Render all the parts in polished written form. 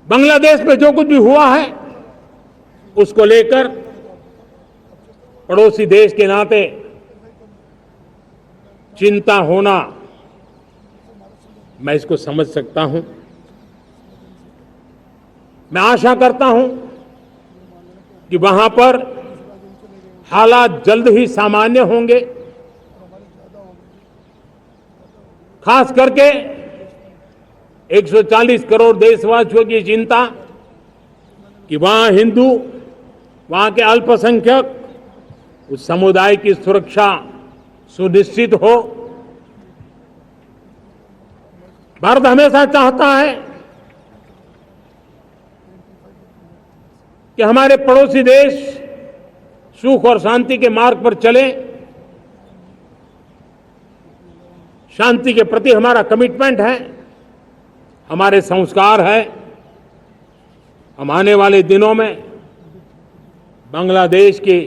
बांग्लादेश में जो कुछ भी हुआ है उसको लेकर पड़ोसी देश के नाते चिंता होना, मैं इसको समझ सकता हूं। मैं आशा करता हूं कि वहां पर हालात जल्द ही सामान्य होंगे। खास करके 140 करोड़ देशवासियों की चिंता कि वहां हिंदू, वहां के अल्पसंख्यक, उस समुदाय की सुरक्षा सुनिश्चित हो। भारत हमेशा चाहता है कि हमारे पड़ोसी देश सुख और शांति के मार्ग पर चले। शांति के प्रति हमारा कमिटमेंट है, हमारे संस्कार है। हम आने वाले दिनों में बांग्लादेश की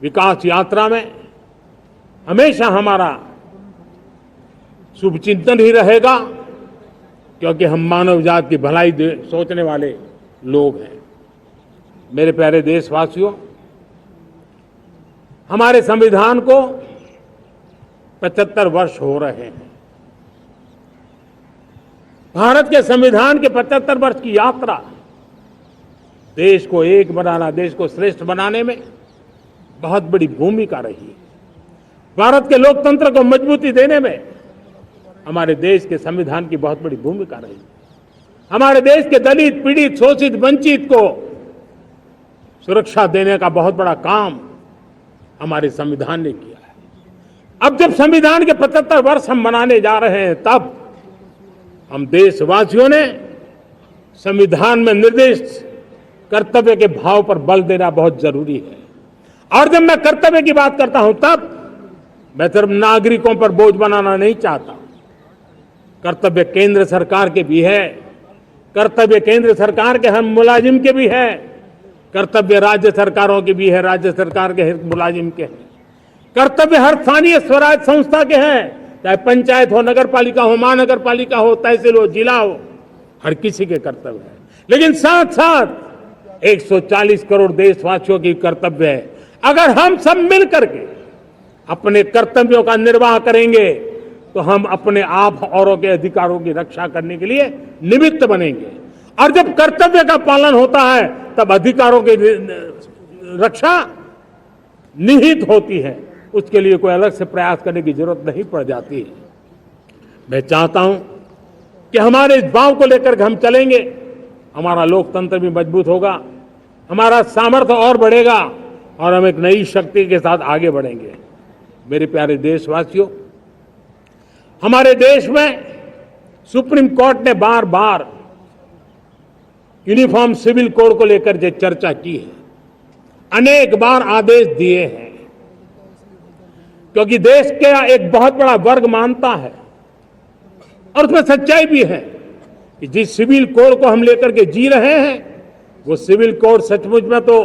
विकास यात्रा में हमेशा हमारा शुभचिंतन ही रहेगा, क्योंकि हम मानव जाति की भलाई सोचने वाले लोग हैं। मेरे प्यारे देशवासियों, हमारे संविधान को 75 वर्ष हो रहे हैं। भारत के संविधान के 75 वर्ष की यात्रा देश को एक बनाना, देश को श्रेष्ठ बनाने में बहुत बड़ी भूमिका रही। भारत के लोकतंत्र को मजबूती देने में हमारे देश के संविधान की बहुत बड़ी भूमिका रही। हमारे देश के दलित, पीड़ित, शोषित, वंचित को सुरक्षा देने का बहुत बड़ा काम हमारे संविधान ने किया है। अब जब संविधान के 75 वर्ष हम मनाने जा रहे हैं, तब हम देशवासियों ने संविधान में निर्दिष्ट कर्तव्य के भाव पर बल देना बहुत जरूरी है। और जब मैं कर्तव्य की बात करता हूं, तब मैं सिर्फ नागरिकों पर बोझ बनाना नहीं चाहता। कर्तव्य केंद्र सरकार के भी है, कर्तव्य केंद्र सरकार के हर मुलाजिम के भी है, कर्तव्य राज्य सरकारों के भी है, राज्य सरकार के हर मुलाजिम के हैं, कर्तव्य हर स्थानीय स्वराज संस्था के हैं, चाहे पंचायत हो, नगर पालिका हो, महानगर पालिका हो, तहसील हो, जिला हो, हर किसी के कर्तव्य है। लेकिन साथ साथ 140 करोड़ देशवासियों की कर्तव्य है। अगर हम सब मिल करके अपने कर्तव्यों का निर्वाह करेंगे तो हम अपने आप औरों के अधिकारों की रक्षा करने के लिए निमित्त बनेंगे। और जब कर्तव्य का पालन होता है, तब अधिकारों की रक्षा निहित होती है। उसके लिए कोई अलग से प्रयास करने की जरूरत नहीं पड़ जाती है। मैं चाहता हूं कि हमारे इस भाव को लेकर के हम चलेंगे, हमारा लोकतंत्र भी मजबूत होगा, हमारा सामर्थ्य और बढ़ेगा और हम एक नई शक्ति के साथ आगे बढ़ेंगे। मेरे प्यारे देशवासियों, हमारे देश में सुप्रीम कोर्ट ने बार बार यूनिफॉर्म सिविल कोड को लेकर जो चर्चा की है, अनेक बार आदेश दिए हैं, क्योंकि देश का एक बहुत बड़ा वर्ग मानता है और उसमें सच्चाई भी है कि जिस सिविल कोड को हम लेकर के जी रहे हैं, वो सिविल कोड सचमुच में तो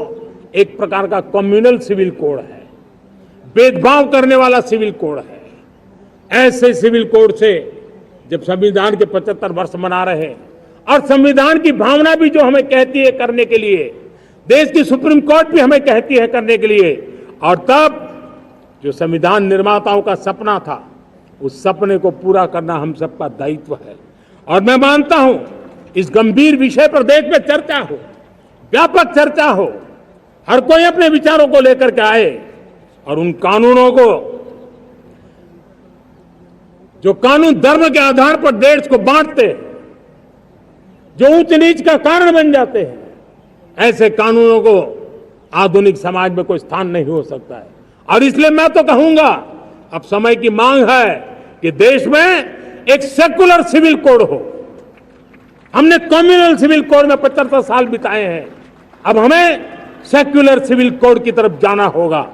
एक प्रकार का कम्युनल सिविल कोड है, भेदभाव करने वाला सिविल कोड है। ऐसे सिविल कोड से जब संविधान के 75 वर्ष मना रहे हैं और संविधान की भावना भी जो हमें कहती है करने के लिए, देश की सुप्रीम कोर्ट भी हमें कहती है करने के लिए, और तब जो संविधान निर्माताओं का सपना था, उस सपने को पूरा करना हम सबका दायित्व है। और मैं मानता हूं इस गंभीर विषय पर देश में चर्चा हो, व्यापक चर्चा हो, हर कोई अपने विचारों को लेकर के आए और उन कानूनों को, जो कानून धर्म के आधार पर देश को बांटते, जो ऊंच नीच का कारण बन जाते हैं, ऐसे कानूनों को आधुनिक समाज में कोई स्थान नहीं हो सकता है। और इसलिए मैं तो कहूंगा, अब समय की मांग है कि देश में एक सेकुलर सिविल कोड हो। हमने कम्युनल सिविल कोड में 75 साल बिताए हैं, अब हमें सेक्युलर सिविल कोड की तरफ जाना होगा।